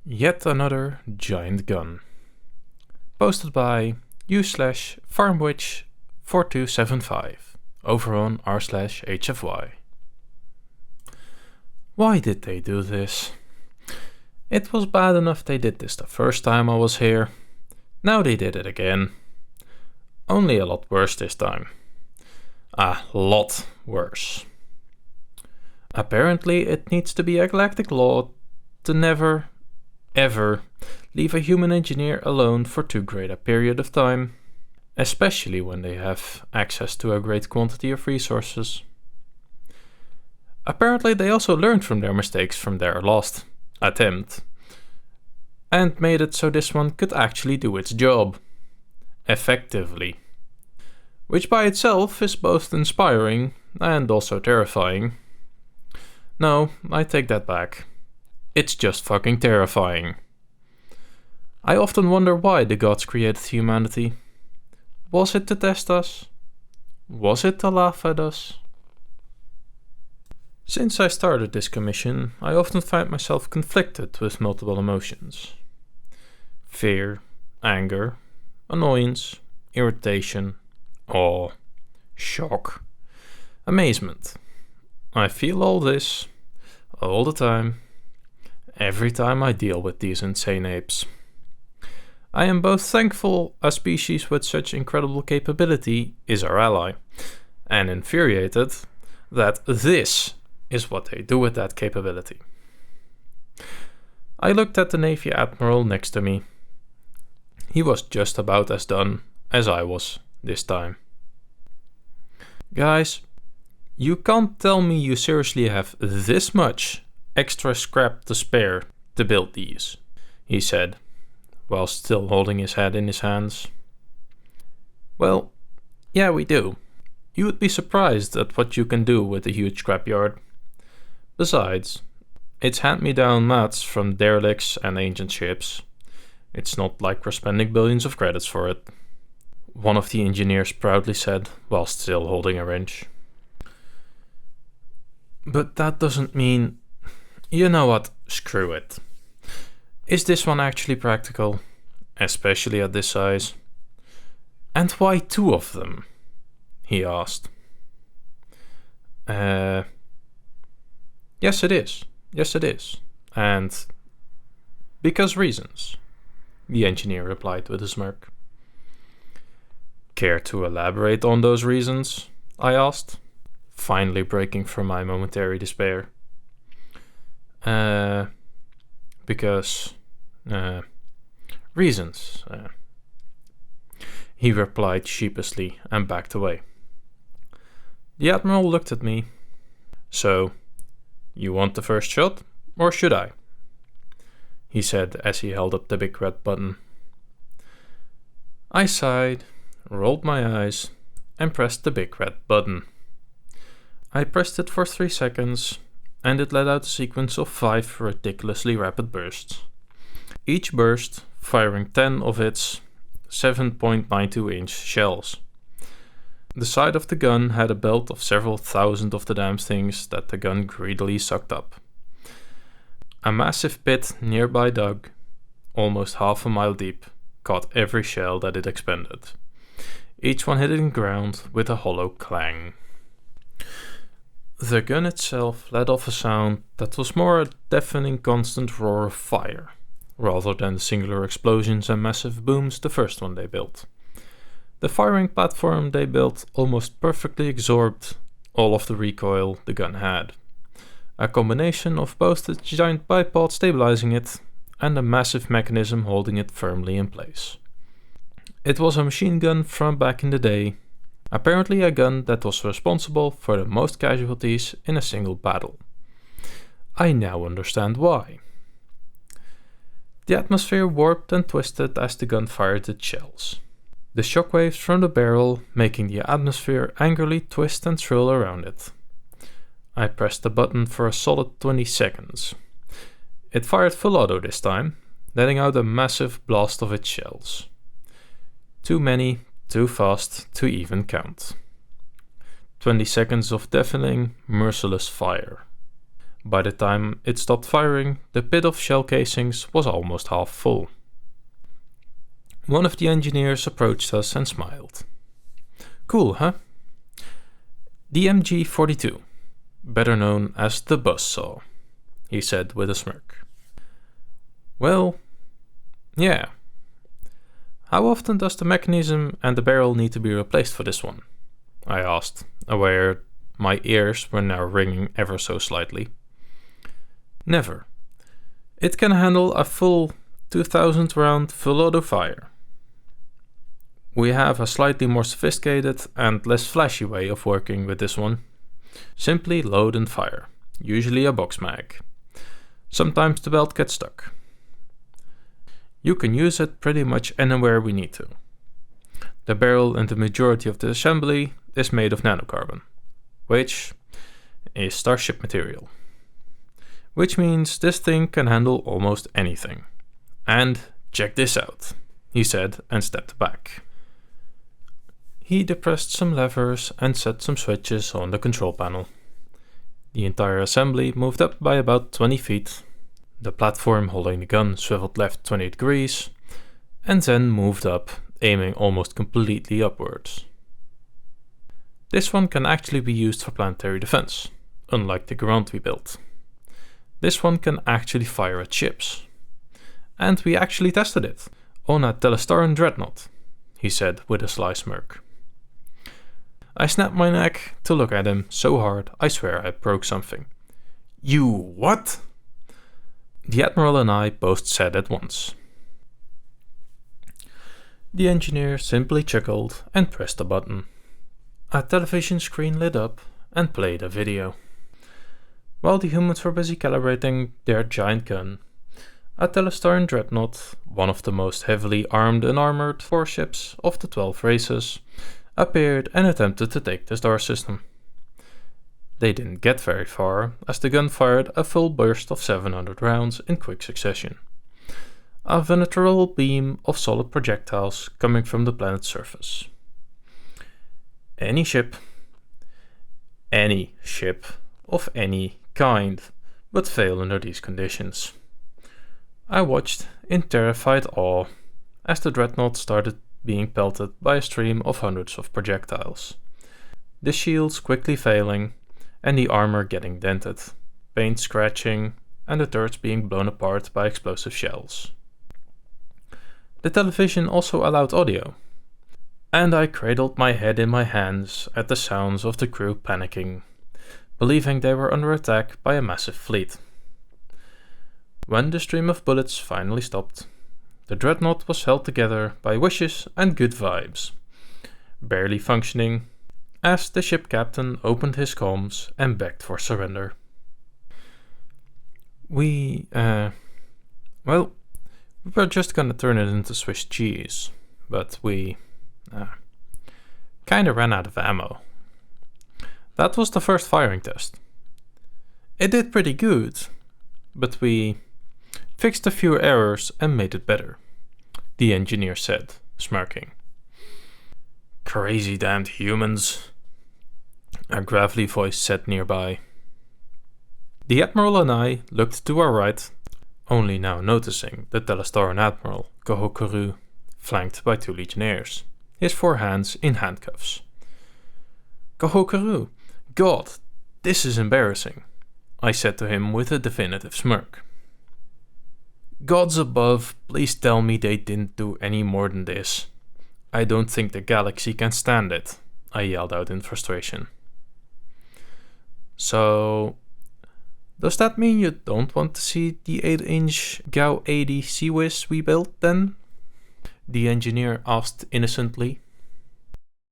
Yet another giant gun. Posted by u/farmwitch4275 over on r/hfy. Why did they do this? It was bad enough they did this the first time I was here. Now they did it again. Only a lot worse this time. A lot worse. Apparently it needs to be a galactic law to never, ever leave a human engineer alone for too great a period of time, especially when they have access to a great quantity of resources. Apparently they also learned from their mistakes from their last attempt, and made it so this one could actually do its job. Effectively. Which by itself is both inspiring and also terrifying. No, I take that back. It's just fucking terrifying. I often wonder why the gods created humanity. Was it to test us? Was it to laugh at us? Since I started this commission, I often find myself conflicted with multiple emotions. Fear, anger, annoyance, irritation, awe, shock, amazement. I feel all this, all the time, every time I deal with these insane apes. I am both thankful a species with such incredible capability is our ally, and infuriated that this is what they do with that capability. I looked at the Navy Admiral next to me. He was just about as done as I was this time. Guys, you can't tell me you seriously have this much extra scrap to spare to build these, he said, while still holding his head in his hands. Well, yeah, we do. You would be surprised at what you can do with a huge scrapyard. Besides, it's hand-me-down mats from derelicts and ancient ships. It's not like we're spending billions of credits for it, one of the engineers proudly said, while still holding a wrench. But that doesn't mean... You know what, screw it. Is this one actually practical? Especially at this size? And why two of them? He asked. Yes it is. Yes it is. And... because reasons, the engineer replied with a smirk. Care to elaborate on those reasons? I asked, finally breaking from my momentary despair. Because... reasons. He replied sheepishly and backed away. The Admiral looked at me. So, you want the first shot, or should I? He said as he held up the big red button. I sighed, rolled my eyes, and pressed the big red button. I pressed it for 3 seconds, and it let out a sequence of 5 ridiculously rapid bursts. Each burst firing 10 of its 7.92-inch shells. The side of the gun had a belt of several thousand of the damn things that the gun greedily sucked up. A massive pit nearby dug, almost half a mile deep, caught every shell that it expended, each one hitting ground with a hollow clang. The gun itself let off a sound that was more a deafening constant roar of fire, rather than the singular explosions and massive booms the first one they built. The firing platform they built almost perfectly absorbed all of the recoil the gun had, a combination of both the giant bipod stabilizing it and a massive mechanism holding it firmly in place. It was a machine gun from back in the day, apparently a gun that was responsible for the most casualties in a single battle. I now understand why. The atmosphere warped and twisted as the gun fired its shells, the shockwaves from the barrel making the atmosphere angrily twist and swirl around it. I pressed the button for a solid 20 seconds. It fired full auto this time, letting out a massive blast of its shells. Too many, too fast to even count. 20 seconds of deafening, merciless fire. By the time it stopped firing, the pit of shell casings was almost half full. One of the engineers approached us and smiled. "Cool, huh?" "The MG-42, better known as the buzzsaw," he said with a smirk. "Well, yeah. How often does the mechanism and the barrel need to be replaced for this one?" I asked, aware my ears were now ringing ever so slightly. "Never. It can handle a full 2000 round full auto fire. We have a slightly more sophisticated and less flashy way of working with this one. Simply load and fire, usually a box mag. Sometimes the belt gets stuck. You can use it pretty much anywhere we need to. The barrel and the majority of the assembly is made of nanocarbon, which is Starship material. Which means this thing can handle almost anything. And check this out," he said and stepped back. He depressed some levers and set some switches on the control panel. The entire assembly moved up by about 20 feet. The platform holding the gun swiveled left 20 degrees, and then moved up, aiming almost completely upwards. This one can actually be used for planetary defense, unlike the Garand we built. This one can actually fire at ships. And we actually tested it on a Telestaran dreadnought, he said with a sly smirk. I snapped my neck to look at him so hard I swear I broke something. "You what?" The Admiral and I both said at once. The engineer simply chuckled and pressed a button. A television screen lit up and played a video. While the humans were busy calibrating their giant gun, a Telestaran dreadnought, one of the most heavily armed and armored warships of the 12 races, appeared and attempted to take the star system. They didn't get very far, as the gun fired a full burst of 700 rounds in quick succession. A venereal beam of solid projectiles coming from the planet's surface. Any ship of any kind would fail under these conditions. I watched in terrified awe as the dreadnought started being pelted by a stream of hundreds of projectiles. The shields quickly failing and the armor getting dented, paint scratching, and the turrets being blown apart by explosive shells. The television also allowed audio, and I cradled my head in my hands at the sounds of the crew panicking, believing they were under attack by a massive fleet. When the stream of bullets finally stopped, the dreadnought was held together by wishes and good vibes, barely functioning, as the ship captain opened his comms and begged for surrender. We were just gonna turn it into Swiss cheese, but we kinda ran out of ammo. That was the first firing test. It did pretty good, but we fixed a few errors and made it better, the engineer said, smirking. Crazy damned humans, a gravelly voice said nearby. The Admiral and I looked to our right, only now noticing the Telestaran Admiral, Kahokaru, flanked by 2 legionnaires, his 4 hands in handcuffs. Kahokaru, God, this is embarrassing, I said to him with a definitive smirk. Gods above, please tell me they didn't do any more than this. I don't think the galaxy can stand it, I yelled out in frustration. So, does that mean you don't want to see the 8-inch GAU 80 Seawiz we built then? The engineer asked innocently.